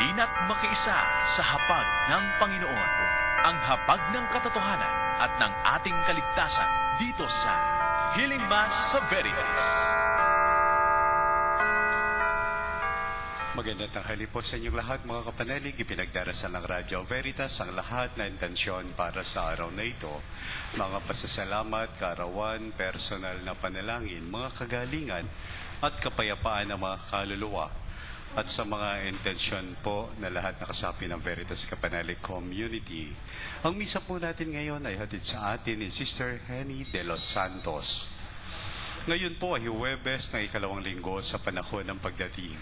halina't makiisa sa hapag ng Panginoon, ang hapag ng katotohanan at ng ating kaligtasan dito sa Healing Mass sa Veritas. Magandang tanghali po sa inyong lahat mga kapanalig. Ipinagdarasal ng Radyo Veritas ang lahat na intensyon para sa araw na ito. Mga pasasalamat, kaarawan, personal na panalangin, mga kagalingan at kapayapaan ng mga kaluluwa. At sa mga intensyon po na lahat nakasapi ng Veritas Kapanalig Community. Ang misa po natin ngayon ay hatid sa atin ni Sister Henny de los Santos. Ngayon po ay Huwebes ng ikalawang linggo sa panahon ng pagdating.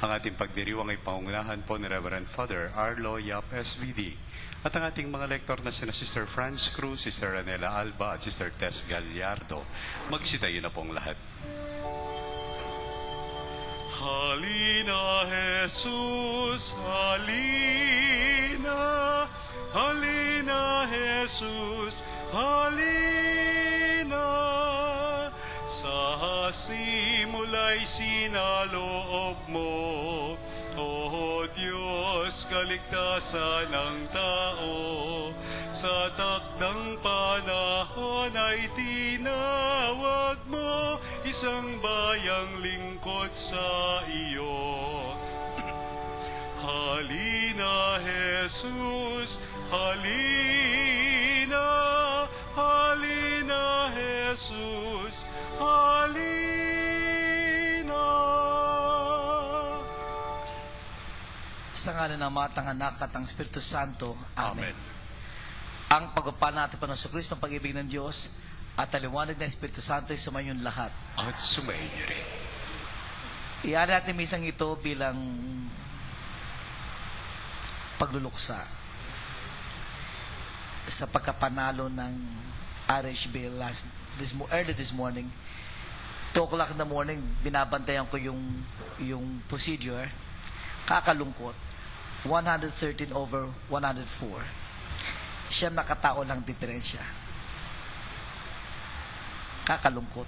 Ang ating pagdiriwang ay pangunahan po ni Reverend Father Arlo Yap SVD. At ang ating mga lektor na sina Sister Franz Cruz, Sister Ranela Alba at Sister Tess Gallardo. Magsitayo na pong lahat. Halina, Jesus, halina. Halina, Jesus, halina. Sa simula'y sinaloob mo, O Diyos, kaligtasan ng tao. Sa takdang panahon ay tinawag mo isang bayang lingkod sa iyo. Halina, Jesus, halina. Halina, Jesus, halina. Sa ngalan ng Ama, ng Anak at ng Espiritu Santo. Amen. Amen. Ang pagpapala natin pa ng Kristo, ang pag-ibig ng Diyos at ang liwanag ng Espiritu Santo ay sumayon lahat. At sumayin niyo rin. Iyan natin misang ito bilang pagluluksa sa pagkapanalo ng Irish Bill early this morning. 2 o'clock in the morning, binabantayan ko yung procedure. Kakalungkot. 113 over 104. Siya nakatao lang diferensya. Kakalungkot.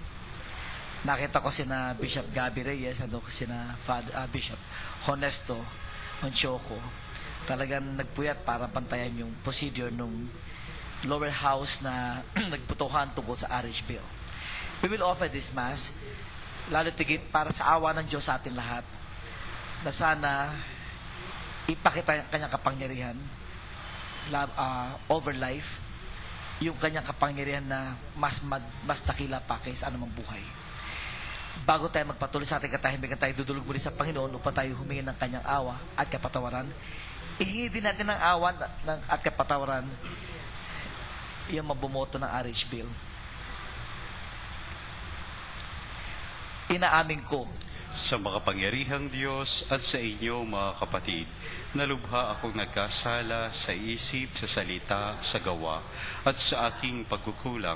Nakita ko sina Bishop Gabby Reyes, sina Bishop Honesto Onchoco. Talagang nagpuyat para pantayan yung procedure nung lower house na nagputuhan tungkol sa Irish Bill. We will offer this Mass, lalo tigit para sa awa ng Diyos sa atin lahat, na sana ipakita yung kanyang kapangyarihan over life, yung kanyang kapangyarihan na mas dakila pa kaysa anumang buhay. Bago tayo magpatuloy sa ating katahimikan, tayo dudulog muli sa Panginoon upang tayo humingi ng kanyang awa at kapatawaran. Ihingi din natin ng awa at kapatawaran yung mabumoto ng Irish Bill. Inaamin ko Sa makapangyarihang Diyos at sa inyo mga kapatid, nalubha akong nagkasala sa isip, sa salita, sa gawa, at sa aking pagkukulang.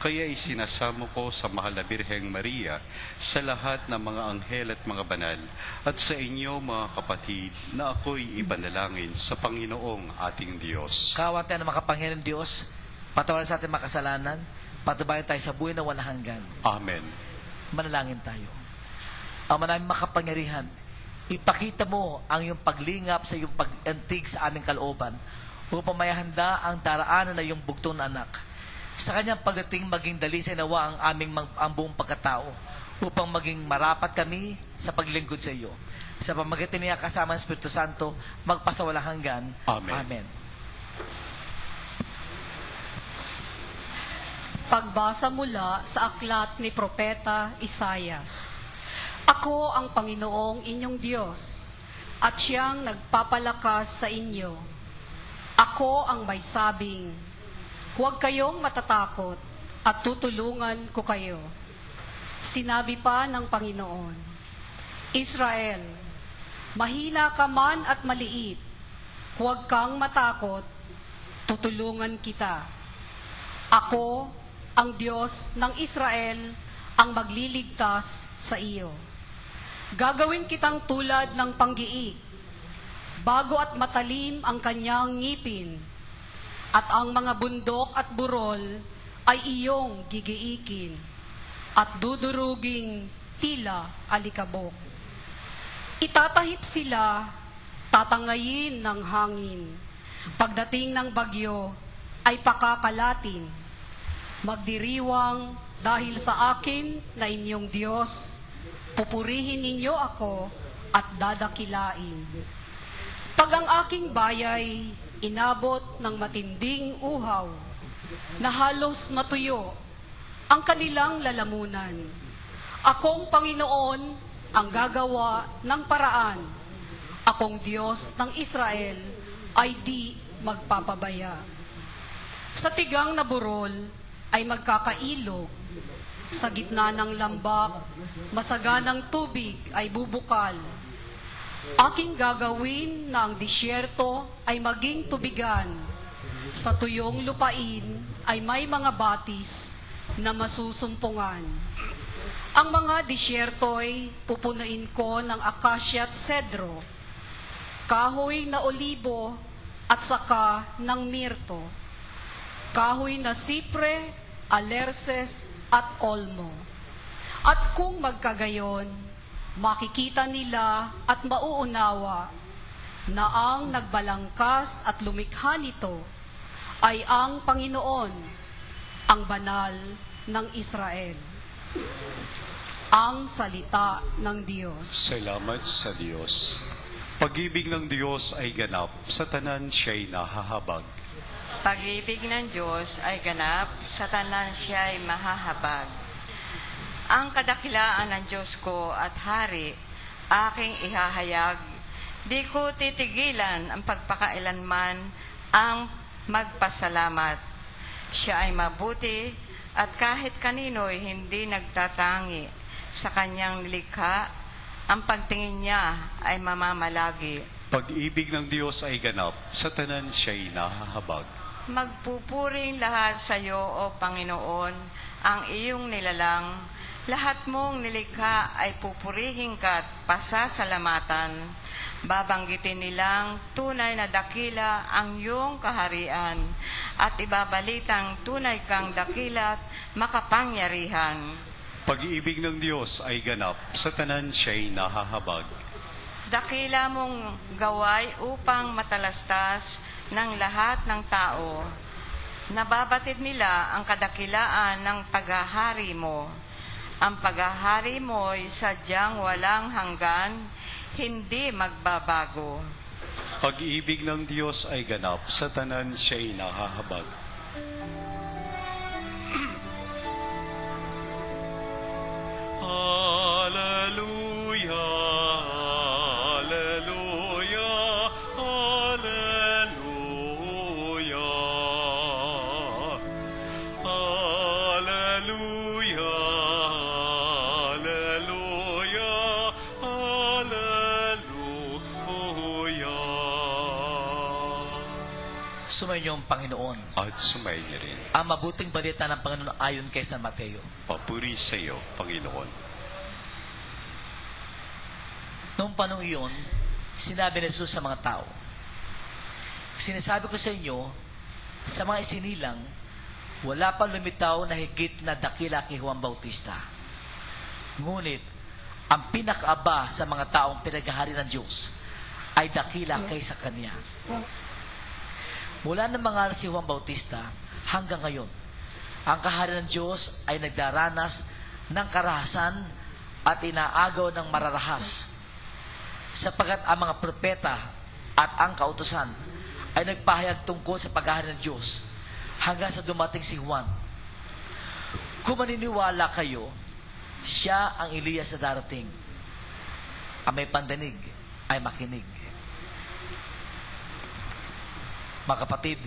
Kaya isinasamo ko sa mahal na Birheng Maria, sa lahat ng mga anghel at mga banal, at sa inyo mga kapatid, na ako'y ipanalangin sa Panginoong ating Diyos. kawan tayo ng makapangyarihan ng Diyos, patawarin sa ating makasalanan, patubayan tayo sa buhay na walang hanggan. Amen. Manalangin tayo. Ang manaming makapangyarihan, ipakita mo ang iyong paglingap sa iyong pag-antig sa aming kalooban upang mayahanda ang daraanan na iyong bugtong na anak. Sa kanyang pagdating maging dalisay nawa ang buong pagkatao upang maging marapat kami sa paglingkod sa iyo. Sa pamamagitan niya kasama ng Espiritu Santo, magpasawalang hanggan. Amen. Amen. Pagbasa mula sa aklat ni Propeta Isaias. Ako ang Panginoong inyong Diyos, at siyang nagpapalakas sa inyo. Ako ang may sabing, huwag kayong matatakot, at tutulungan ko kayo. Sinabi pa ng Panginoon, Israel, mahina ka man at maliit, huwag kang matakot, tutulungan kita. Ako, ang Diyos ng Israel, ang magliligtas sa iyo. Gagawin kitang tulad ng panggiik, bago at matalim ang kanyang ngipin, at ang mga bundok at burol ay iyong gigiikin, at duduruging tila alikabok. Itatahip sila tatangayin ng hangin. Pagdating ng bagyo, ay pakakalatin. Magdiriwang dahil sa akin na inyong Diyos, pupurihin ninyo ako at dadakilain. Pag ang aking bayay inabot ng matinding uhaw, na halos matuyo ang kanilang lalamunan, akong Panginoon ang gagawa ng paraan. Akong Diyos ng Israel ay di magpapabaya. Sa tigang na burol ay magkakailog. Sa gitna ng lambak, masaganang tubig ay bubukal. Aking gagawin na ang disyerto ay maging tubigan. Sa tuyong lupain ay may mga batis na masusumpungan. Ang mga disyerto'y pupunuin ko ng akasya at sedro, kahoy na olibo at saka ng mirto, kahoy na sipre, alerces at olmo. At kung magkagayon, makikita nila at mauunawa na ang nagbalangkas at lumikha nito ay ang Panginoon, ang banal ng Israel. Ang salita ng Diyos. Salamat sa Diyos. Pag-ibig ng Diyos ay ganap, sa tanan siya'y nahahabag. Pag-ibig ng Diyos ay ganap, sa tanan siya ay mahahabag. Ang kadakilaan ng Diyos ko at hari, aking ihahayag. Di ko titigilan ang pagpakailanman ang magpasalamat. Siya ay mabuti at kahit kanino'y hindi nagtatangi. Sa kanyang nilikha, ang pagtingin niya ay mamamalagi. Pag-ibig ng Diyos ay ganap, sa tanan siya'y nahahabag. Magpupuring lahat sa iyo, O Panginoon, ang iyong nilalang. Lahat mong nilikha ay pupurihin ka at pasasalamatan. Babanggitin nilang tunay na dakila ang iyong kaharian at ibabalitang tunay kang dakila at makapangyarihan. Pag-ibig ng Diyos ay ganap, sa tanan siya'y nahahabag. Dakila mong gaway upang matalastas ng lahat ng tao. Nababatid nila ang kadakilaan ng paghahari mo. Ang paghahari mo'y sadyang walang hanggan, hindi magbabago. Pag-ibig ng Diyos ay ganap, sa tanan siya'y nahahabag. Hallelujah, hallelujah, hallelujah. Hallelujah, hallelujah, hallelujah. Sumainyo ang Panginoon. At sumayin rin. Ang mabuting balita ng Panginoon ayon kay San Mateo. Papuri sa iyo, Panginoon. Noong panong iyon, sinabi ni Jesus sa mga tao, sinasabi ko sa inyo, sa mga isinilang, wala pa lumitaw na higit na dakila kay Juan Bautista. Ngunit, ang pinakaaba sa mga taong pinaghahari ng Diyos ay dakila kaysa kanya. Mula nang mangaral si Juan Bautista hanggang ngayon, ang kaharian ng Diyos ay nagdaranas ng karahasan at inaagaw ng mararahas, sapagkat ang mga propeta at ang kautusan ay nagpahayag tungkol sa paghahari ng Diyos hanggang sa dumating si Juan. Kung maniniwala kayo, siya ang Elias sa darating. Ang may pandinig ay makinig. Mga kapatid,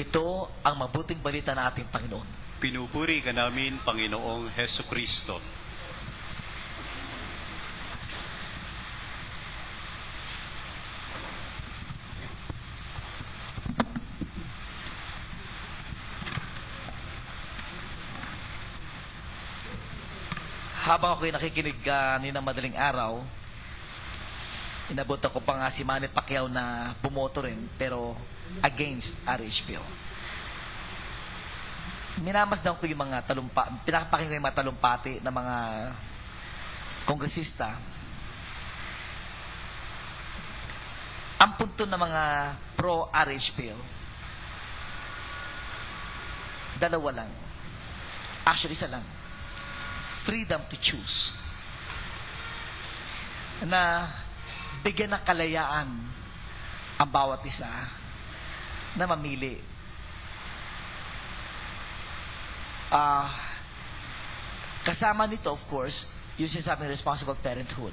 ito ang mabuting balita ng ating Panginoon. Pinupuri ka namin, Panginoong Heso Kristo. Habang ako'y nakikinig kaninang madaling araw, inabot ako pa nga si Manny Pacquiao na bumoto rin, pero against RH bill. Minamasdan ko yung mga pinapakinggan ko yung mga talumpati ng mga kongresista. punto ng mga pro-RH bill, dalawa lang. Actually, isa lang. Freedom to choose. Na bigyan ng kalayaan ang bawat isa na mamili. Kasama nito, of course, yung sinasabing responsible parenthood.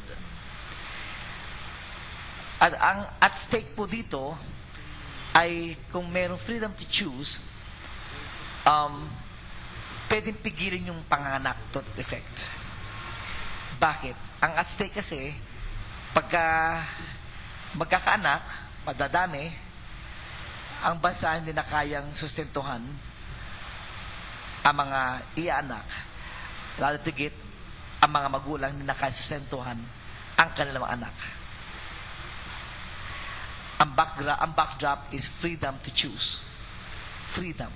At ang at stake po dito ay kung merong freedom to choose, pwedeng pigilin yung panganak to effect. Bakit? Ang at stake kasi, pagka magkakaanak, madadami, ang bansa hindi na kayang sustentuhan ang mga iaanak. Lalo tigit, ang mga magulang hindi na kayang sustentuhan ang kanilang mga anak. Ang backdrop is freedom to choose. Freedom.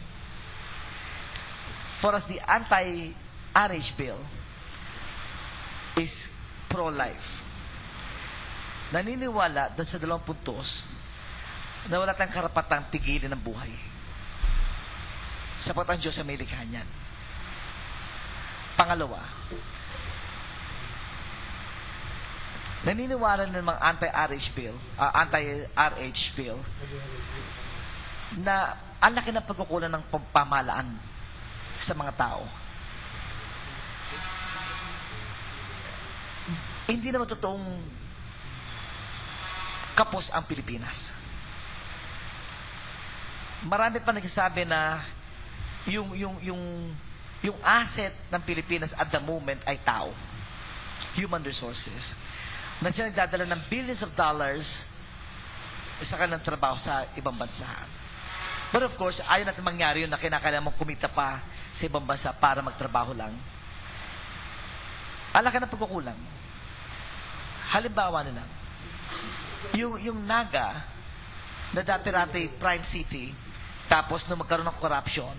For us, the anti-RH bill is pro-life. Naniniwala dahil sa 2 puntos na wala tayong karapatang pigilin ng buhay. Sapat ang Diyos sa may likha niyan. Pangalawa, naniniwala ng mga anti-RH bill na ang laki ng pagkukulang ng pamahalaan sa mga tao. Hindi naman totoong kapos ang Pilipinas. Marami pa nagsasabi na yung asset ng Pilipinas at the moment ay tao. Human resources. Na siya nagdadala ng billions of dollars sa kanilang trabaho sa ibang bansa. But of course, ayaw natin mangyari yun na kinakailangan mong kumita pa sa ibang bansa para magtrabaho lang. Alaka na pagkukulang. Halimbawa na lang, yung Naga, na dati-rati prime city, tapos nung magkaroon ng corruption,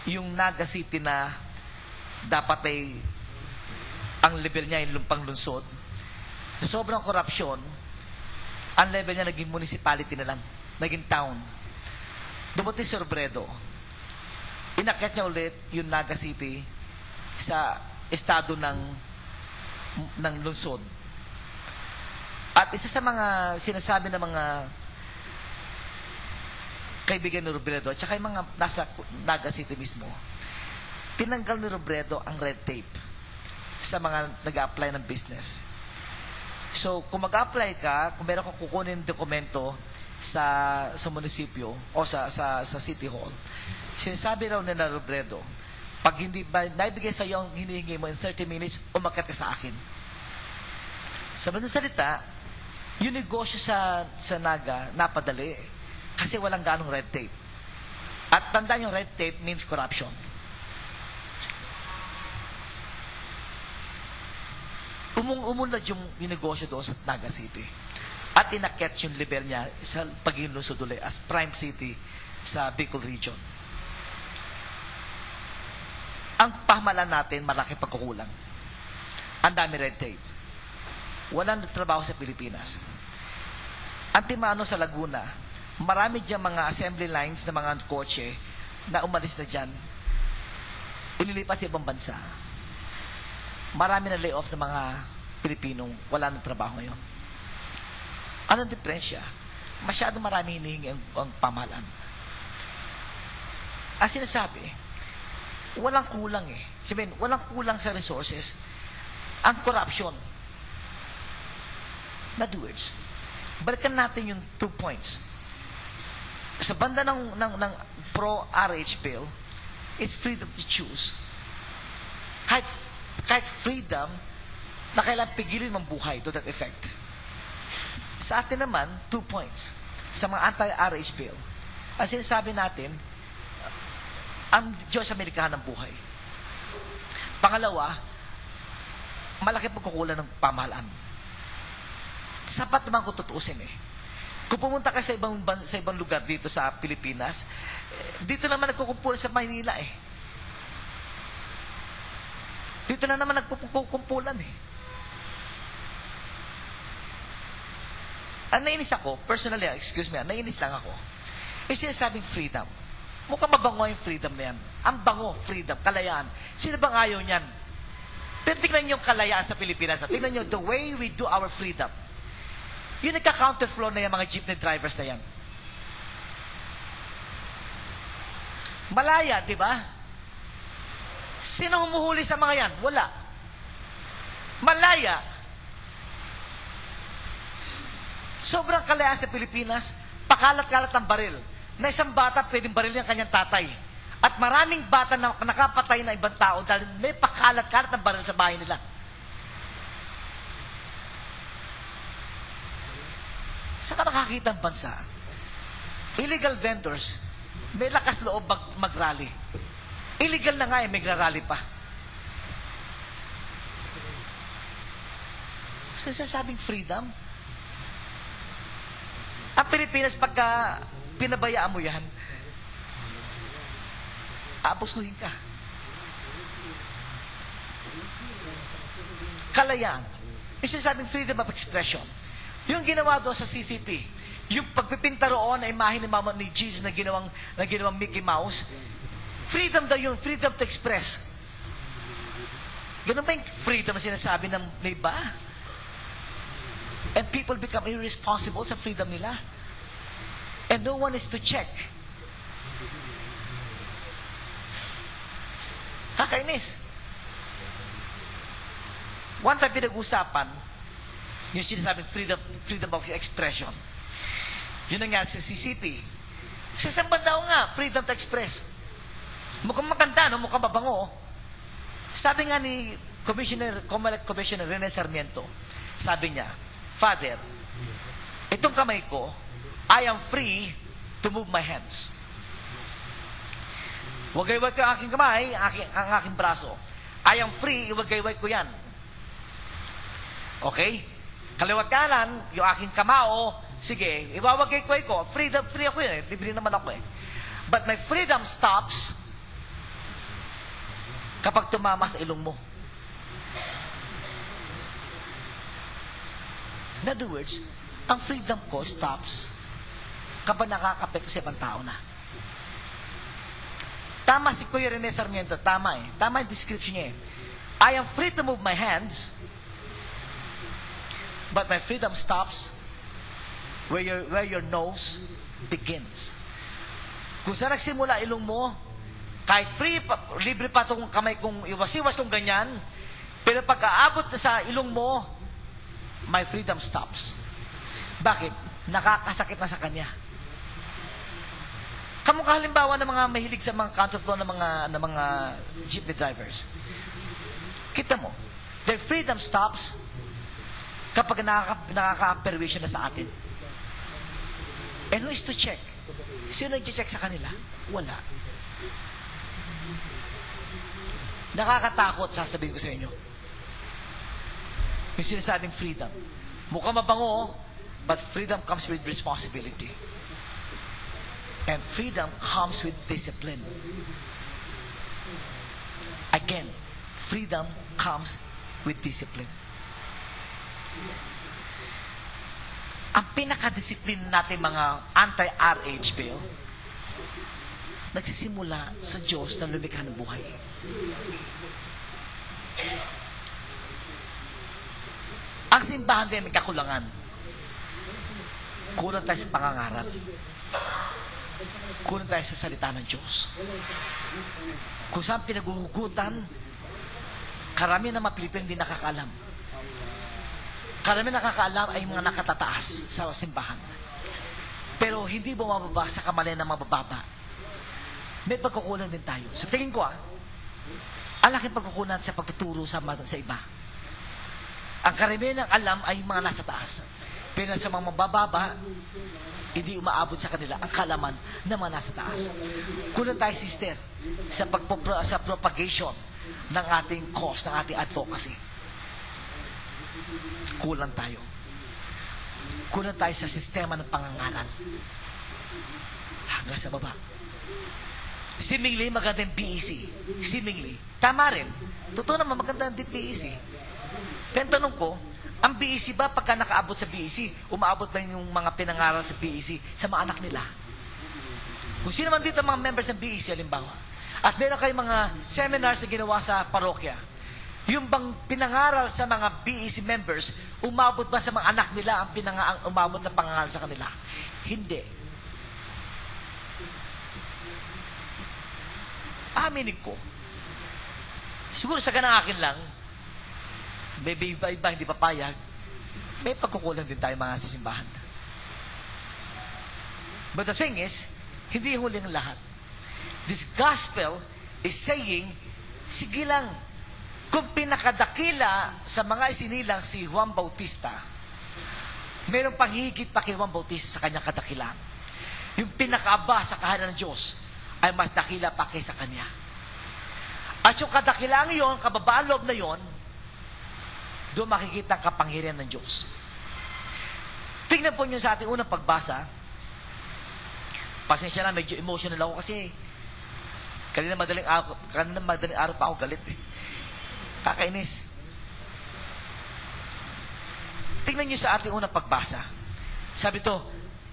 yung Naga City na dapat ay ang level niya yung lumpang lungsod, sa sobrang corruption, ang level niya naging municipality na lang, naging town. Dumating si Robredo, inakyat niya ulit yung Naga City sa estado ng lungsod. At isa sa mga sinasabi ng mga kaibigan ni Robredo at saka yung mga nasa Naga City mismo, tinanggal ni Robredo ang red tape sa mga nag-a-apply ng business. So, kung mag-a-apply ka, kung meron kang kukunin dokumento sa munisipyo o sa City Hall, sinasabi raw ni Robredo, pag hindi ba naibigay sa iyo ang hinihingi mo in 30 minutes, umakyat ka sa akin. Sa mga salita, yung negosyo sa Naga, napadali. Kasi walang ganong red tape. At tandaan yung red tape means corruption. Umunlad yung negosyo doon sa Naga City. At inakyat yung level niya sa pagiging lungsod ulit as prime city sa Bicol region. Ang pamahalaan natin, malaki pagkukulang. Ang dami red tape. Walang trabaho sa Pilipinas. Antimano sa Laguna, marami dyan mga assembly lines na mga kotse na umalis na dyan, inilipat sa ibang bansa. Marami na layoff ng mga Pilipinong wala ng trabaho ngayon. Anong diferensya? Masyado marami hinihingi ang pamahalaan. Ang sinasabi, walang kulang eh. Sabihin, walang kulang sa resources. Ang corruption. In other words, balikan natin yung 2 points. Sa banda ng pro-RH bill, it's freedom to choose. Kahit freedom na kailangan pigilin mong buhay to that effect. Sa atin naman, 2 points. Sa mga anti-RH bill, ang sinasabi natin, ang Diyos Amerikano ng buhay. Pangalawa, malaki pagkukulang ng pamahalaan. Sapat naman kung tutuusin eh. Kung pumunta ka sa ibang lugar dito sa Pilipinas, dito naman nagkukumpulan sa Maynila eh. Dito na naman nagkukumpulan eh. nainis ako, personally, excuse me, nainis lang ako. Yung sinasabing freedom. Mukhang mabango yung freedom na yan. Ang bango, freedom, kalayaan. Sino bang ayaw niyan? Pero tingnan niyo yung kalayaan sa Pilipinas. Tingnan niyo the way we do our freedom. Yung nagka-counterflow na yan, mga jeepney drivers na yan. Malaya, di ba? Sino humuhuli sa mga yan? Wala. Malaya. Sobrang kalayaan sa Pilipinas, pakalat-kalat ng baril. Na isang bata, pwedeng baril ng kanyang tatay. At maraming bata na nakapatay na ibang tao dahil may pakalat-kalat ng baril sa bahay nila. Saan ka nakakita ang bansa? Illegal vendors, may lakas loob mag-rally. Illegal na nga may rally pa. So, sasabing freedom? Ang Pilipinas, pagka pinabayaan mo yan, abusuhin ka. Kalayaan. Yung sinasabing freedom of expression. Yung ginawa doon sa CCP, yung pagpipinta roon na imahe ni Jesus na ginawang Mickey Mouse, freedom daw yun, freedom to express. Ganun ba yung freedom na sinasabi ng may iba? And people become irresponsible sa freedom nila. And no one is to check. Kakainis. One time pinag-usapan, yung sinasabing freedom of expression. Yun ang nga sa CCP. Sa isang daw nga, freedom to express. Mukhang maganda, no? Mukhang mabango. Sabi nga ni Commissioner Rene Sarmiento, sabi niya, Father, itong kamay ko, I am free to move my hands. Wagayway ko ang aking kamay, ang aking braso. I am free, iwagayway ko yan. Okay? Kaliwat kanan, yung aking kamao, sige, iwawagayway ko. Free ako yun eh. Libre naman ako eh. But my freedom stops kapag tumama sa ilong mo. In other words, ang freedom ko stops kapag nakakapekto sa ibang tao na. Tama si Kuya Rene Sarmiento, tama eh. Tama yung description niya eh. I am free to move my hands, but my freedom stops where your nose begins. Kung saan nagsimula ilong mo, kahit free, libre pa itong kamay kong iwas-iwas kong ganyan, pero pag-aabot na sa ilong mo, my freedom stops. Bakit? Nakakasakit na sa kanya. Kamukha halimbawa ng mga mahilig sa mga counterflow ng mga jeepney drivers. Kita mo, their freedom stops kapag nakaka-permission na sa atin. And who is to check? Sino nag-check sa kanila? Wala. Nakakatakot, sasabihin ko sa inyo. Yung sinasabing freedom. Mukhang mabango, but freedom comes with responsibility. And freedom comes with discipline. Again, freedom comes with discipline. Ang pinaka-discipline natin mga anti-RH bill, nagsisimula sa Diyos na lumikha ng buhay. Ang simbahan din may kakulangan. Kulang tayo sa pangangaral. Kulang tayo sa salita ng Diyos. Kung saan pinaguhugutan, karami ng mga Pilipino hindi nakakaalam. Karami nakakaalam ay mga nakatataas sa simbahan. Pero hindi bumababa sa kamalayan ng mabababa. May pagkukulang din tayo. Sa tingin ko ang laking pagkukulang sa pagtuturo sa iba. Ang karamihan ng alam ay mga nasa taas. Pero sa mga mabababa, hindi umaabot sa kanila ang kalaman na mga nasa taas. Kulang tayo, sister, sa propagation ng ating cause, ng ating advocacy. Kulang tayo. Kulang tayo sa sistema ng pangangaral. Hanggang sa baba. Seemingly, magandang BEC. Seemingly. Tama rin. Totoo naman, magandang BEC. Pero tanong ko, Ang BEC ba, pagka nakaabot sa BEC, umaabot ba yung mga pinangaral sa BEC sa mga anak nila? Kung sino man dito mga members ng BEC, halimbawa, at meron kayong mga seminars na ginawa sa parokya, yung bang pinangaral sa mga BEC members, umabot ba sa mga anak nila ang umabot na pangangaral sa kanila? Hindi. Aminin ko. Siguro sa ganang akin lang, may iba hindi papayag, may pagkukulang din tayo mga sisimbahan. But the thing is, hindi huli ang lahat. This gospel is saying, sige lang, kung pinakadakila sa mga isinilang si Juan Bautista, mayroong panghihigit pa kay Juan Bautista sa kanyang kadakilaan. Yung pinakaaba sa kahanan ng Diyos ay mas dakila pa kaysa kanya. At yung kadakilaan yon, kababaan loob na yon, doon makikita ang kapangyarihan ng Diyos. Tingnan po nyo sa ating unang pagbasa. Pasensya na, medyo emotional ako kasi kanina madaling araw pa ako galit eh. Kakainis. Tingnan nyo sa ating unang pagbasa. Sabi to,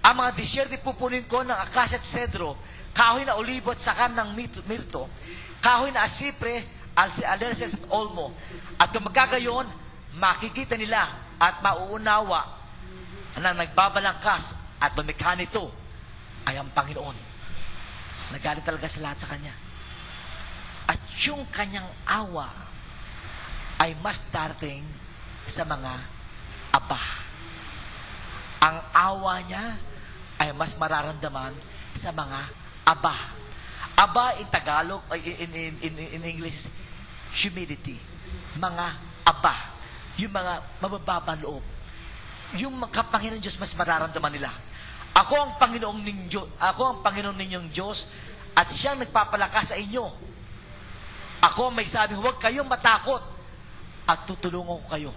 ang mga disyerte pupunin ko ng akasya at cedro, kahoy na olibo at sakan ng mirto, kahoy na asipre, alerces at olmo. At kung magkagayon, makikita nila at mauunawa na nagbabalangkas at lumikha nito ay ang Panginoon. Nagalit talaga sa lahat sa Kanya. At yung Kanyang awa ay mas darating sa mga aba. Ang awa niya ay mas mararamdaman sa mga aba. Aba in Tagalog, in English, humility. Mga aba. Yung mga mabababa loob. Yung kapangyarihan ng Diyos mas mararamdaman nila. Ako ang Panginoon ninyong Diyos at siyang nagpapalakas sa inyo. Ako ang may sabi, huwag kayong matakot at tutulungan ko kayo.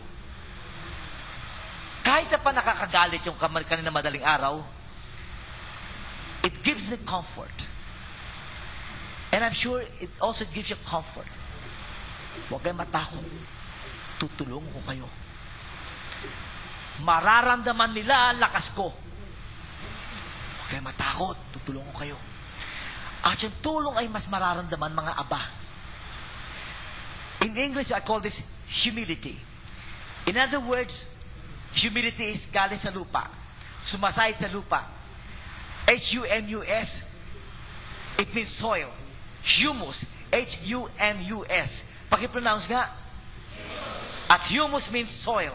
Kahit na pa nakakagalit yung kanina madaling araw, it gives me comfort. And I'm sure it also gives you comfort. Huwag kayong matakot. Tutulungan ko kayo. Mararamdaman nila ang lakas ko. Huwag kayong matakot. Tutulungan ko kayo. At yung tulong ay mas mararamdaman mga aba. In English, I call this humility. In other words, humility is galing sa lupa. Sumasahid sa lupa. H-U-M-U-S, it means soil. Humus, H-U-M-U-S. Pakipronounce nga. At humus means soil.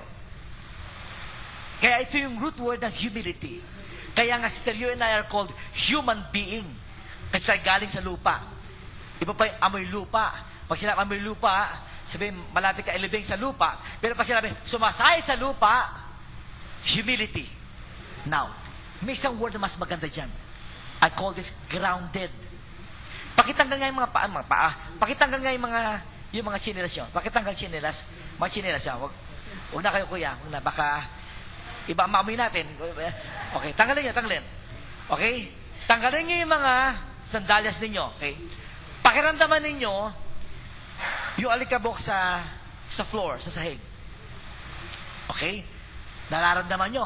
Kaya ito yung root word ng humility. Kaya nga, Sister, you and I are called human being. Kasi tayo galing sa lupa. Iba pa yung amoy lupa. Pag sinabi amoy lupa, sabihin, malapit ka ilibing sa lupa. Pero pag sinabi, sumasahid sa lupa, humility. Now, may isang word na mas maganda dyan. I call this grounded. Pakitanggal nga yung mga paa. Pakitanggal nga yung mga chinelas yun. Pakitanggal chinelas. Mga chinelas yan. Huwag na kayo, kuya. Huwag na. Baka iba ang maamoy natin. Okay, tanggalin nyo. Okay? Tanggalin nyo yung mga sandalyas ninyo. Okay? Pakiramdaman ninyo yung alikabok sa floor, sa sahig. Okay? Nararamdaman nyo.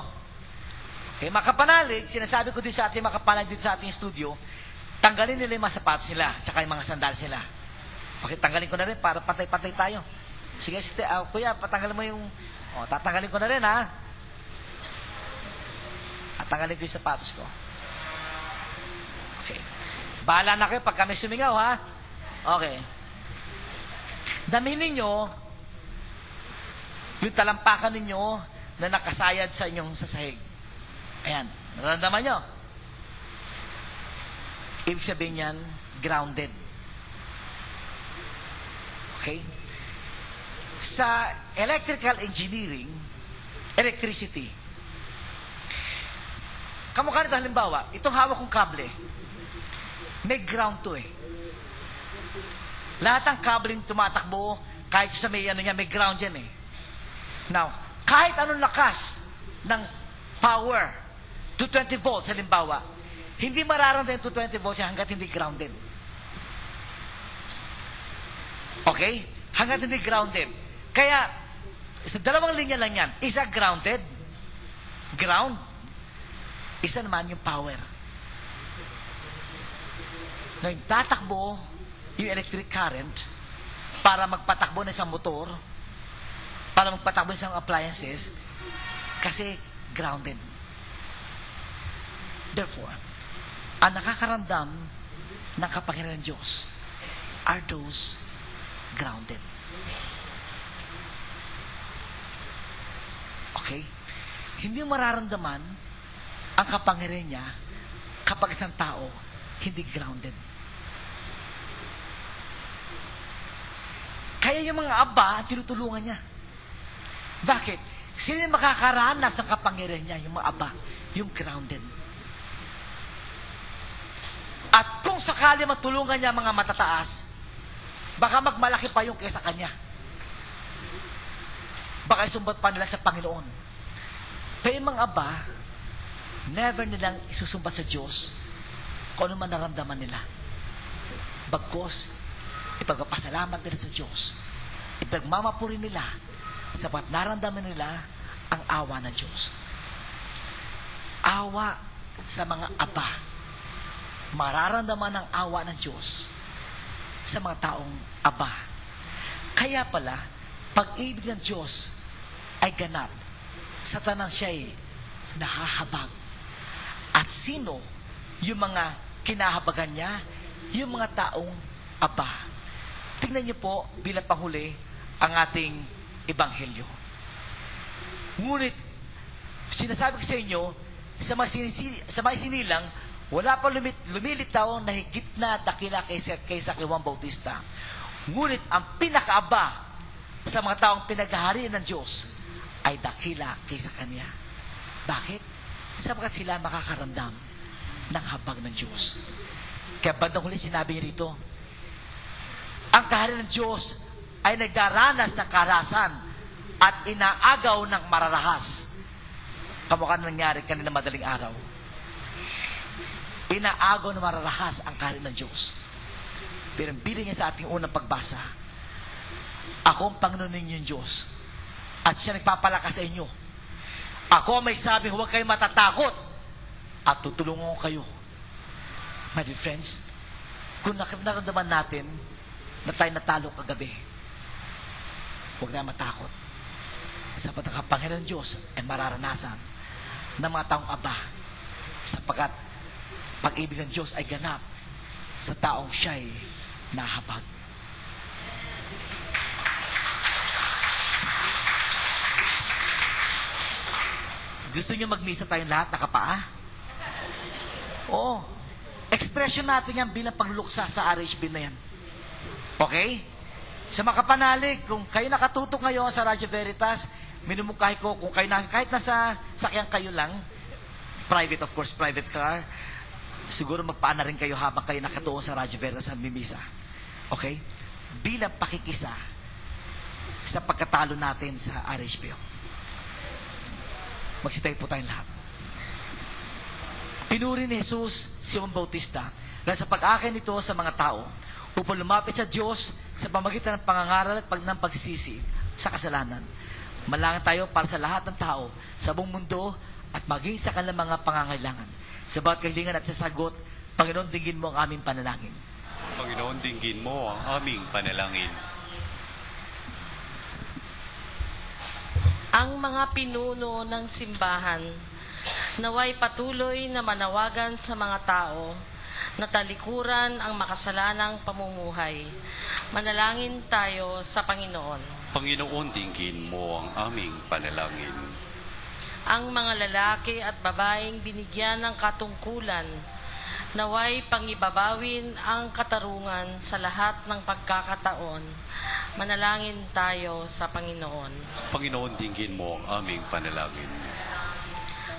Okay, makapanalig, sinasabi ko din sa ating makapanalig din sa ating studio, tanggalin nila yung mga sapatos nila, tsaka yung mga sandals nila. Okay, tanggalin ko na rin para patay-patay tayo. Sige, kuya, patanggalin mo yung, tatanggalin ko na rin, ha? At tanggalin ko yung sapatos ko. Okay. Bahala na kayo pag kami sumingaw, ha? Okay. Damihin ninyo yung talampakan ninyo na nakasayad sa inyong sasahig. Ayan. Nararamdaman nyo? Ibig sabihin yan, grounded. Okay? Sa electrical engineering, electricity, kamukha nito halimbawa, itong hawak kong kable, may ground to eh. Lahat ng kabling tumatakbo, kahit sa may may ground yan eh. Now, kahit anong lakas ng power, 220 volts, halimbawa, hindi mararamdaman 220 volts hanggat hindi grounded. Okay? Hanggat hindi grounded. Kaya, Sa dalawang linya lang yan. Isa grounded, ground. Isa naman yung power. Ngayon, tatakbo yung electric current para magpatakbo ng isang motor, para magpatakbo ng isang appliances, kasi grounded. Therefore, ang nakakaramdam ng kapangyarihan ng Diyos are those grounded. Okay? Hindi mararamdaman ang kapangyarihan niya kapag isang tao hindi grounded. Kaya yung mga aba, tinutulungan niya. Bakit? Sino yung makakaranas ng kapangyarihan niya? Yung mga aba, yung grounded. At kung sakali matulungan niya mga matataas, baka magmalaki pa yung kesa kanya. Baka isumbat pa nila sa Panginoon. Kaya yung mga aba, never nilang isusumbat sa Diyos kung ano man naramdaman nila. Bagkos, ipagpapasalamat nila sa Diyos. Ipagmamapuri nila sapat naramdaman nila ang awa ng Diyos. Awa sa mga aba. Mararamdaman ang awa ng Diyos sa mga taong aba. Kaya pala, pag-ibig ng Diyos ay ganap. Sa tanan siya'y nahahabag. At sino yung mga kinahabagan niya? Yung mga taong aba. Tingnan niyo po bilang panghuli ang ating ebanghelyo. Ngunit, sinasabi ko sa inyo, sa mga sinilang, wala pa lumilitaw na higit na dakila kaysa kay Juan Bautista. Ngunit, ang pinakaaba sa mga taong pinaghaharian ng Diyos ay dakila kaysa kanya. Bakit? Sapagkat sila makakaramdam ng habag ng Diyos. Kaya bandang huli sinabi niya rito, ang kaharian ng Diyos ay nagdaranas ng karahasan at inaagaw ng mararahas. Kamukha na nangyari kanina madaling araw. Inaagaw ng mararahas ang kaharian ng Diyos. Pero bilang niya sa ating unang pagbasa, ako ang Panginoon ninyong Diyos at siya nagpapalakas sa inyo. Ako may sabing huwag kayong matatakot at tutulungan ko kayo. My dear friends, kung nararamdaman natin na tayo natalo kagabi, huwag na matakot. Sapat ang kapangyarihan ng Diyos ay mararanasan ng mga taong aba, sapagkat pag-ibig ng Diyos ay ganap sa taong siya'y nahabag. Gusto niyo magmisa tayong lahat nakapaa? Oo. Expression natin yan bilang pagluluksa sa RHB na yan. Okay? Sa makapanalig, kung kayo nakatutok ngayon sa Radyo Veritas, minumungkahi ko, kung kayo kahit nasa sakyan kayo lang, private of course, private car, siguro magpaan na rin kayo habang kayo nakatuon sa Radyo Veritas sa mimisa. Okay? Bilang pakikisa sa pagkatalo natin sa RHB. Magsitayo po tayong lahat. Pinuri ni Jesus si Juan Bautista dahil sa pag-akin nito sa mga tao upang lumapit sa Diyos sa pamagitan ng pangangaral at ng pagsisisi sa kasalanan. Malangin tayo para sa lahat ng tao sa buong mundo at maging sa kanilang mga pangangailangan. Sa bawat kahilingan at sasagot, Panginoon, dinggin mo ang aming panalangin. Panginoon, dinggin mo ang aming panalangin. Ang mga pinuno ng simbahan naway patuloy na manawagan sa mga tao na talikuran ang makasalanang pamumuhay. Manalangin tayo sa Panginoon. Panginoon, dinggin mo ang aming panalangin. Ang mga lalaki at babaeng binigyan ng katungkulan naway pangibabawin ang katarungan sa lahat ng pagkakataon. Manalangin tayo sa Panginoon. Panginoon, dinggin mo ang aming panalangin.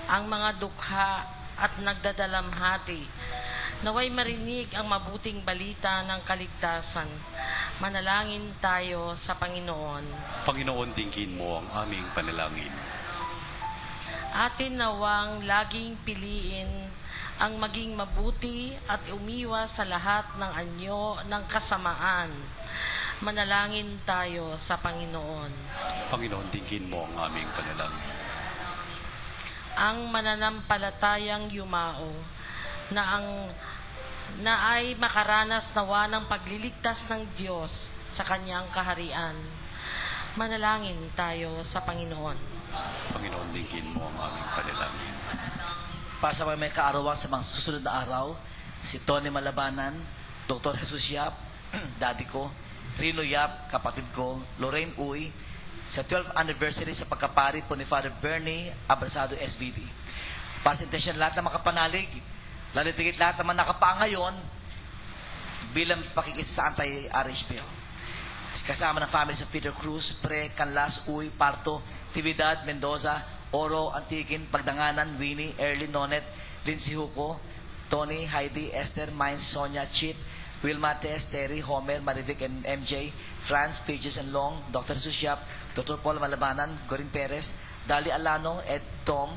Ang mga dukha at nagdadalamhati, naway marinig ang mabuting balita ng kaligtasan. Manalangin tayo sa Panginoon. Panginoon, dinggin mo ang aming panalangin. Atin nawang laging piliin ang maging mabuti at umiwas sa lahat ng anyo ng kasamaan Manalangin tayo sa Panginoon. Panginoon, dinggin mo ang aming panalangin. Ang mananampalatayang yumao na ay makaranas nawa ng pagliligtas ng Diyos sa kanyang kaharian. Manalangin tayo sa Panginoon. Panginoon, dinggin mo ang aming panalangin. Para sa mga may kaarawan sa mga susunod na araw, si Tony Malabanan, Dr. Jesus Yap, daddy ko, Rino Yap, kapatid ko, Lorraine Uy, sa 12th anniversary sa pagkapari po ni Father Bernie Abrasado SVD. Para sa intensyon lahat na makapanalig, lalitigit lahat naman nakapaa ngayon, bilang pakikisa sa anti-RHPO. Kasama ng family sa Peter Cruz, Pre, Canlas, Uy, Parto, Tividad, Mendoza, Oro, Antigin, Pagdanganan, Winnie, Erlyn, Nonet, Lindsay Huco, Tony, Heidi, Esther, Mines, Sonia, Chip, Wilma, Tess, Terry, Homer, Marivic, and MJ, Franz, Pages, and Long, Dr. Susyap, Dr. Paul Malabanan, Gorin Perez, Dali Alano, Ed Tom,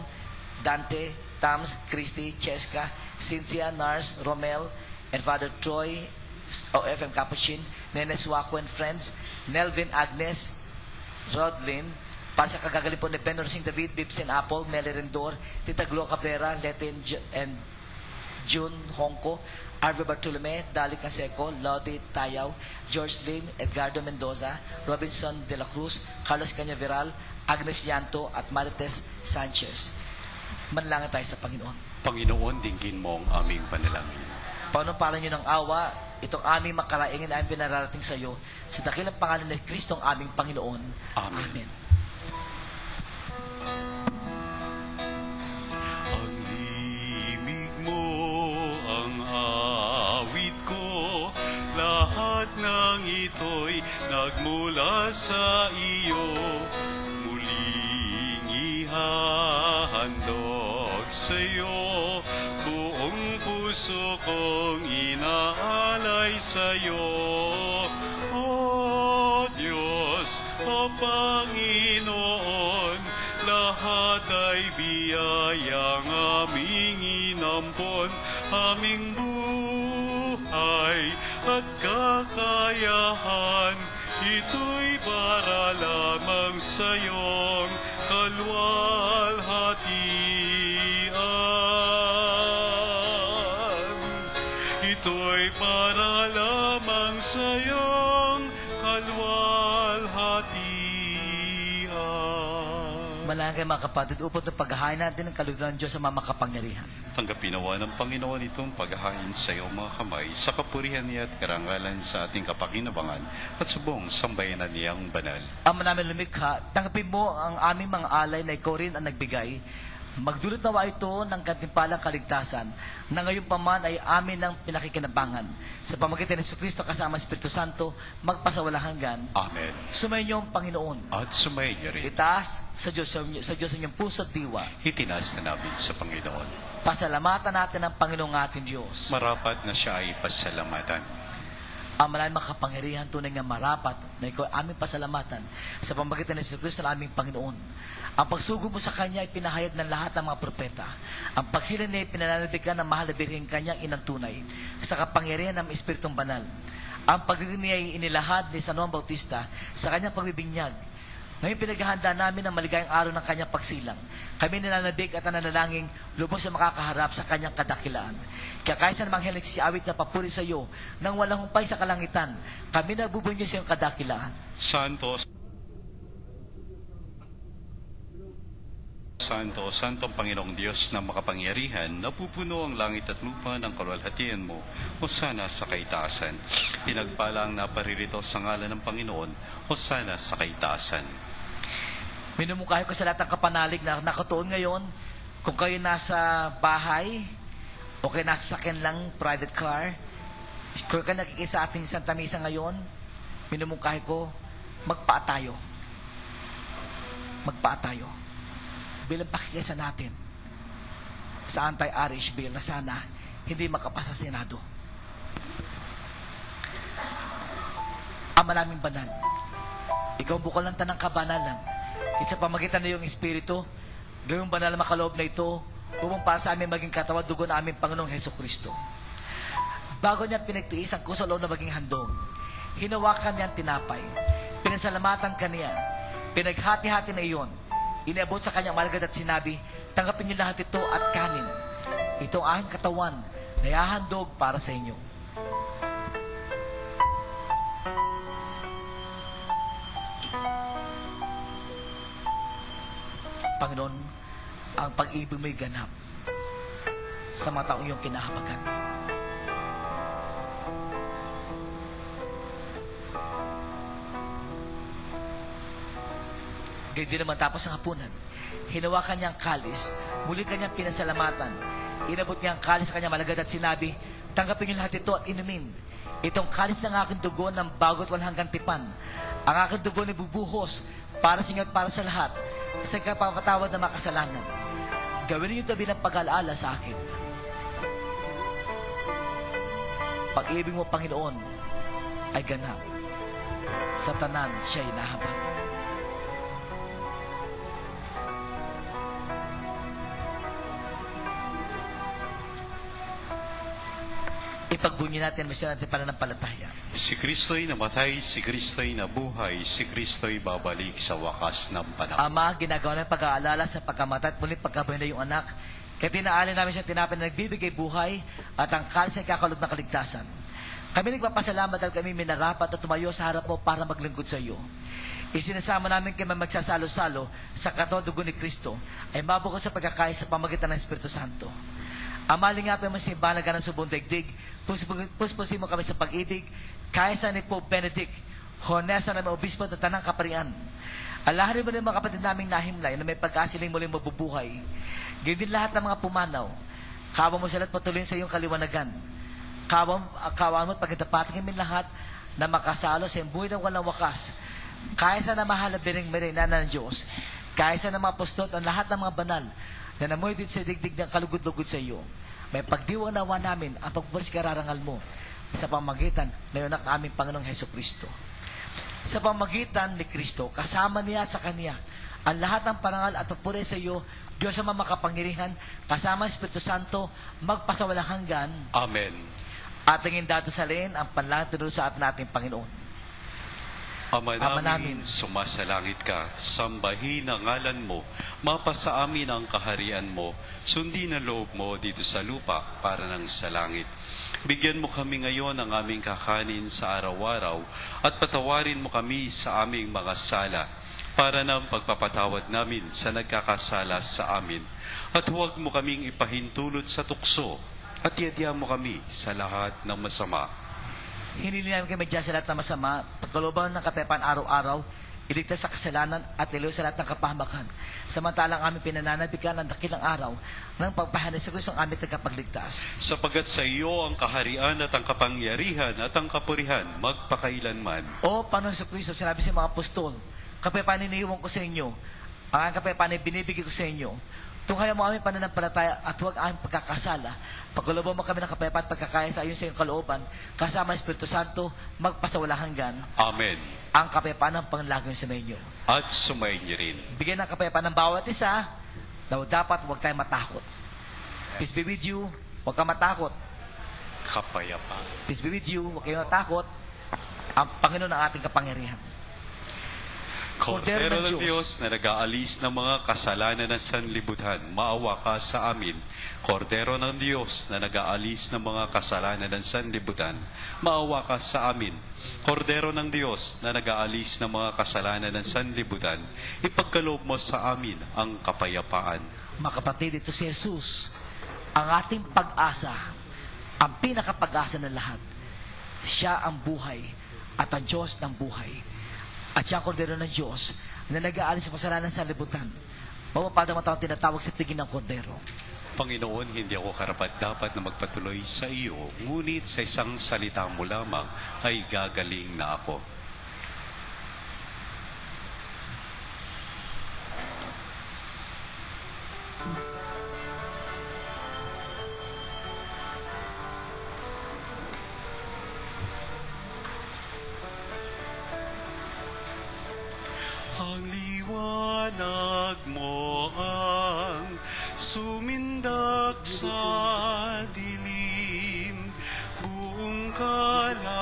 Dante, Tams, Christy, Cheska, Cynthia, Nars, Romel, and Father Troy, OFM Capuchin, Nene Suaco and Friends, Nelvin, Agnes, Rodlin, para sa kagagalin po ni Ben Orsing David, Bibsen Apple, Meli Rendor, Tita Glo Cabrera, Letin and June Hongko, Arve Bartolome, Dali Canseco, Lodi Tayaw, George Lim, Edgardo Mendoza, Robinson de la Cruz, Carlos Cañaveral, Agnes Llanto, at Marites Sanchez. Manalangin tayo sa Panginoon. Panginoon, dinggin mo ang aming panalangin. Panumpalan niyo ng awa, itong aming makaraingin ay pinararating sa iyo, sa dakilang pangalan ni Kristo ang aming Panginoon. Amen. Amen. Ang himig mo ang awit ko, lahat ng ito'y nagmula sa iyo. Muling ihahandog sa iyo, buong puso kong inaalay sa iyo. O Diyos, o Panginoon, lahat ay biyayang aming inampon, aming buhay at kakayahan, ito'y para lamang sa iyong kalwalhatian. Ito'y para lamang sa iyong kalwalhatian. Manalangin kayo mga kapatid upang ng paghahain natin ng kalugdan ng Diyos sa mga makapangyarihan. Tanggapin nawa ng Panginoon itong paghahain sa iyong mga kamay, sa kapurihan niya at karangalan sa ating kapakinabangan at sa buong sambayanan niyang banal. Ama namin lumikha, tanggapin mo ang aming mga alay na ikaw rin ang nagbigay. Magdulot nawa ito ng gantimpalang kaligtasan na ngayon pa man ay amin ng pinakikinabangan. Sa pamagitan ni Jesucristo kasama ang Espiritu Santo, magpasawalang hanggan. Amen. Sumayin niyo ang Panginoon. At sumayin niyo rin. Itaas sa Diyos ang inyong puso at diwa. Itinaas na namin sa Panginoon. Pasalamatan natin ang Panginoong ating Diyos. Marapat na siya ay pasalamatan. Ang maraming makapangyarihan tunay nga marapat na ikaw ay aming pasalamatan sa pamagitan ni Jesucristo na aming Panginoon. Ang pagsugo mo sa Kanya ay pinahayag ng lahat ng mga propeta. Ang pagsilan niya ay pinananabigan ng mahal na birheng Kanyang inang tunay sa kapangyarihan ng Espiritong Banal. Ang pagdidinig niya ay inilahad ni San Juan Bautista sa Kanyang pagbibinyag. Ngayon pinaghahanda namin ang maligayang araw ng Kanyang pagsilang. Kami nananabik at nanalangin lubos sa makakaharap sa Kanyang kadakilaan. Kaya kahit sa namang nagsiawit na papuri sa iyo nang walang humpay sa kalangitan, kami nagbubunyo sa iyong kadakilaan. Santo, Santo, Santong Panginoong Diyos na makapangyarihan, napupuno ang langit at lupa ng kalwalhatian mo, hosana sa kaitaasan. Pinagpala ang naparirito sa ngalan ng Panginoon, hosana sa kaitaasan. Minumungkahi ko sa lahat ng kapanalig na nakatuon ngayon, kung kayo nasa bahay, o kayo nasa sakyan lang, private car, kung kayo nakikisa ating Santa Misa ngayon, minumungkahi ko, magpaa tayo. Magpaa tayo. Bilang pakikisa natin sa anti-Irish bill na sana hindi makapasa sa Senado. Ama naming banal, ikaw bukal ng tanang kabanalan, sa pamagitan na iyong Espiritu, gawing banal na makaloob na ito upang para sa amin maging katawan dugo na aming Panginoong Hesus Kristo. Bago niya pinagtiis ang kusang loob na maging handog, hinawakan niya ang tinapay. Pinasalamatan kaniya. Pinaghati-hati na iyon. Inabot sa kanyang malagad at sinabi, tanggapin niyo lahat ito at kanin. Ito ang aking katawan na ihahandog para sa inyo. Panginoon, ang pag-ibig mo'y ganap sa mga taong iyong kinahabagan. Gayun din naman tapos ang hapunan, hinawakan niya ang kalis, muli kanyang pinasalamatan, inabot niya ang kalis sa kanyang malagad at sinabi, tanggapin niyo lahat ito at inumin. Itong kalis ng aking dugo ng bago't walang hanggang tipan. Ang aking dugo ni bubuhos para sa inyo at para sa lahat sa kapapatawad ng mga kasalanan. Gawin niyo ito bilang pag-alaala sa akin. Pag-ibig mo, Panginoon, ay ganap. Sa tanan siya'y nahabag. Ipagbunyi natin, misyon natin pananampalataya. Si Kristo'y namatay, si Kristo'y nabuhay, si Kristo'y babalik sa wakas ng panahon. Ama, ginagawa ng pag-aalala sa pagkamatay at muling pagkabuhay na iyong anak. Kaya tinaalin namin siya tinapay na nagbibigay buhay at ang kalis ay kakalob ng kaligtasan. Kami nagpapasalamat dahil kami minarapat at tumayo sa harap mo para maglingkod sa iyo. Isinasama namin kami magsasalo-salo sa katawan dugo ni Kristo ay mabukod sa pagkakaya sa pamagitan ng Espiritu Santo. Amalingapin mo sa ibanagan ng subong daigdig, puspusin mo kami sa pag-ibig, kaya sa ni Pope Benedict, honesa na may obispo at tanang kaparian. Alahanin mo rin mga kapatid naming nahimlay na may pag-asiling muling mabubuhay. Gawin din lahat ng mga pumanaw. Kawa mo sila at patuloy sa iyong kaliwanagan. Kawan mo at pagkatapatin kami lahat na makasalo sa buhay na walang wakas. Kaya sa na mahalabiring merendana ng Diyos. Kaya sa na mga apostol at lahat ng mga banal na namoy din sa digdig ng kalugod-lugod sa iyo. May pagdiwang nawa namin ang pagbubulis kararangal mo sa pamagitan na yun ang aming Panginoong Heso Kristo. Sa pamagitan ni Kristo, kasama niya at sa Kanya, ang lahat ng parangal at papuri sa iyo, Diyos ang makapangyarihan, kasama ang Espiritu Santo, magpasawalang hanggan. Amen. Ating indadosalin ang panalangin tunod sa atin nating Panginoon. Ama namin, sumasalangit ka, sambahin ang ngalan mo, mapasa amin ang kaharian mo, sundin ang loob mo dito sa lupa para nang sa langit. Bigyan mo kami ngayon ng aming kakanin sa araw-araw at patawarin mo kami sa aming mga sala para ng pagpapatawad namin sa nagkakasala sa amin. At huwag mo kaming ipahintulot sa tukso at yadya mo kami sa lahat ng masama. Hinili namin kami dyan sa lahat ng masama, pagkalooban ng kapayapaan araw-araw, iligtas sa kasalanan at iliw sa lahat ng kapahamakan. Samantalang aming pinananabigan ng dakilang araw ng pagpahanay sa Kristo ang aming tagapagligtas. Sapagat sa iyo ang kaharian at ang kapangyarihan at ang kapurihan magpakailanman. O Panginoon sa Kristo, sinabi sa mga apostol, kapayapaan iniiwan ko sa inyo, ang kapayapaan ay binibigay ko sa inyo. Tunghayan mo aming pananampalataya at huwag aming pagkakasala. Pagkalooban mo kami ng kapayapaan at pagkakaya sa ayon sa iyong kalooban, kasama Espiritu Santo, magpasawalang hanggan. Amen. Ang kapayapaan ng panglagong sa inyo. At sumayin niyo rin. Bigyan ng kapayapaan ng bawat isa, na dapat huwag tayong matakot. Peace be with you, huwag kang matakot. Kapayapaan. Peace be with you, huwag kayong matakot. Ang Panginoon ang ating kapangyarihan. Kordero ng Diyos na nag-aalis ng mga kasalanan ng sanlibutan, maawa ka sa amin. Kordero ng Diyos na nag-aalis ng mga kasalanan ng sanlibutan, maawa ka sa amin. Kordero ng Diyos na nag-aalis ng mga kasalanan ng sanlibutan, ipagkaloob mo sa amin ang kapayapaan. Mga kapatid, ito si Jesus, ang ating pag-asa, ang pinakapag-asa ng lahat. Siya ang buhay at ang Diyos ng buhay. At siya ang kordero ng Diyos na nag-aalis sa kasalanan sa libutan. Mapapada mo taong tinatawag sa piging ng kordero. Panginoon, hindi ako karapat-dapat na magpatuloy sa iyo, ngunit sa isang salita mo lamang ay gagaling na ako. Ang liwanag mo ang sumindak sa dilim, buong kalangitan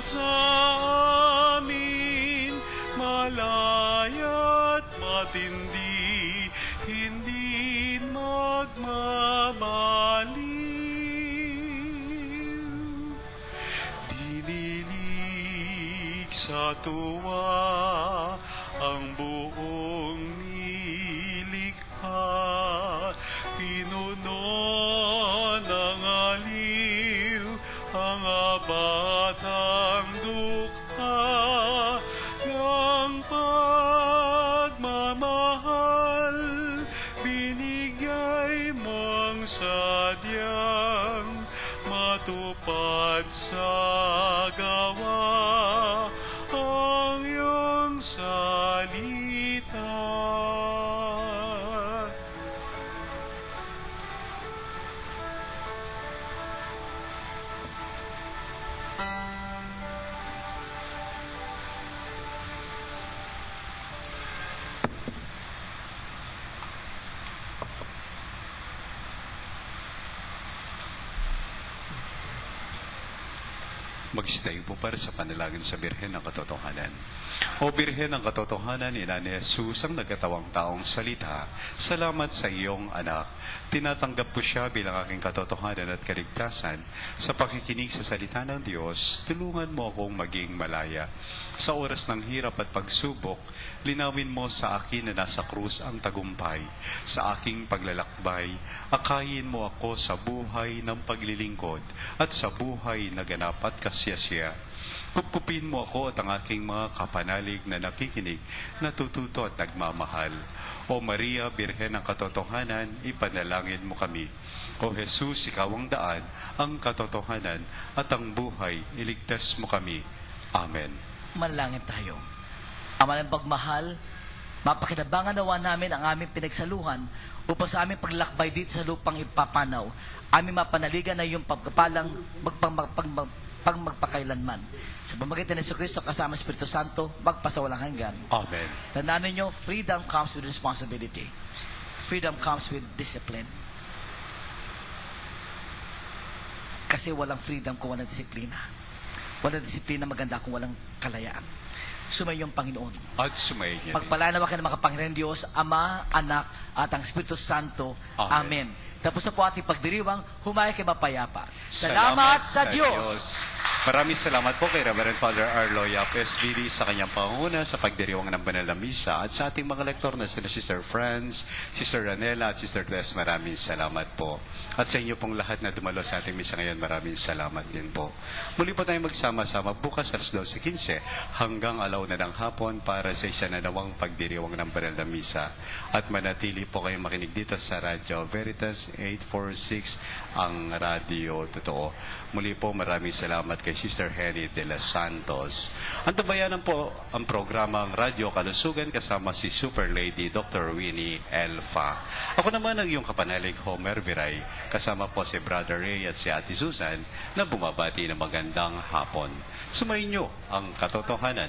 sa amin, malaya't matindi, hindi magmamaliw. Dinilig sa tuwa ang buong nilikha, pinuno ng aliw ang abatang dukha ng pagmamahal, binigay mong sadyang matupad sa gawa ang iyong salita. Magsitayo po para sa panalangin sa Birhen ng Katotohanan. O Birhen ng Katotohanan, ina ni Jesus ang nagkatawang taong salita, salamat sa iyong anak. Tinatanggap ko siya bilang aking katotohanan at kaligtasan. Sa pakikinig sa salita ng Diyos, tulungan mo akong maging malaya. Sa oras ng hirap at pagsubok, linawin mo sa akin na nasa krus ang tagumpay. Sa aking paglalakbay, akayin mo ako sa buhay ng paglilingkod at sa buhay na ganap at kasyasya. Kupkupin mo ako at ang aking mga kapanalig na nakikinig, natututo at nagmamahal. O Maria, Birhen ng Katotohanan, ipanalangin mo kami. O Jesus, ikaw ang daan, ang katotohanan at ang buhay, iligtas mo kami. Amen. Manalangin tayo. Ama ng pagmahal, mapakinabangan nawa namin ang aming pinagsaluhan upang sa aming paglakbay dito sa lupang ipapanaw. Aming mapanaligan na iyong pagkapalang magpakailanman. Sa pamamagitan ng Kristo kasama Espiritu Santo, magpasawalang hanggan. Amen. Tandaan ninyo, freedom comes with responsibility. Freedom comes with discipline. Kasi walang freedom kung walang disiplina. Walang disiplina maganda kung walang kalayaan. Sumayon ang Panginoon. At sumayin niya. Pagpalanawa ka ng mga Panginoon Diyos, Ama, Anak, at ang Espiritu Santo. Amen. Amen. Tapos na po ating pagdiriwang, humaya kay mapayapa. Salamat sa Diyos! Maraming salamat po kay Reverend Father Arlo Yap SVD sa kanyang pangunguna sa pagdiriwang ng banal na misa at sa ating mga lektor na sila Sister Franz, Sister Ranela at Sister Tess. Maraming salamat po. At sa inyo pong lahat na dumalo sa ating misa ngayon, maraming salamat din po. Muli po tayong magsama-sama bukas alas 12:15 hanggang 1:00 ng hapon para sa isa na nawang pagdiriwang ng banal na misa. At manatili po kayong makinig dito sa Radio Veritas 846 ang Radio Totoo. Muli po maraming salamat kay Sister Henny de los Santos. Antabayanan po ang programang Radyo Kalusugan kasama si Super Lady Dr. Winnie Elfa. Ako naman ang iyong kapanalig Homer Viray, kasama po si Brother Ray at si Ate Susan na bumabati ng magandang hapon. Sumayin niyo ang katotohanan.